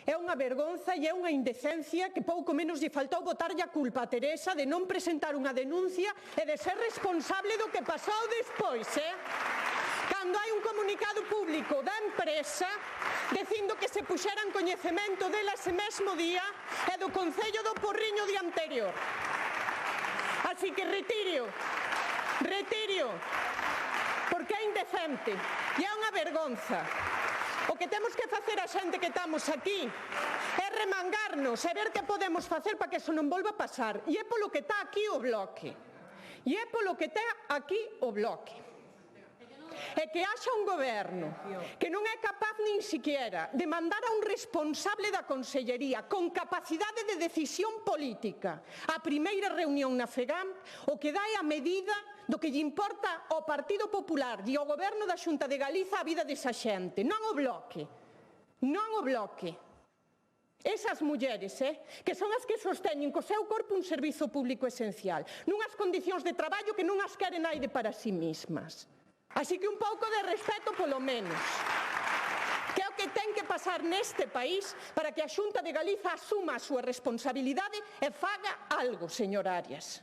É unha vergonza e é unha indecencia que pouco menos lle faltou botarlle a culpa a Teresa de non presentar unha denuncia e de ser responsable do que pasou despois, Cando hai un comunicado público da empresa dicindo que se puxera en coñecemento dela ese mesmo día e do Concello do Porriño día anterior. Así que retiro, porque é indecente e é unha vergonza. O que temos que facer a xente que estamos aquí é remangarnos e ver que podemos facer para que eso non volva a pasar. E é polo que está aquí o Bloque. E que haxa un goberno que non é capaz nin siquiera de mandar a un responsable da Consellería con capacidade de decisión política a primeira reunión na FEGAM, o que dá é a medida do que lle importa ao Partido Popular e ao Goberno da Xunta de Galiza a vida desa xente, non o Bloque. Esas mulleres, que son as que sosteñen co seu corpo un servizo público esencial, nunhas condicións de traballo que non as queren aire para si mismas. Así que un pouco de respeto polo menos, que é o que ten que pasar neste país para que a Xunta de Galiza asuma a súa responsabilidade e faga algo, señor Arias.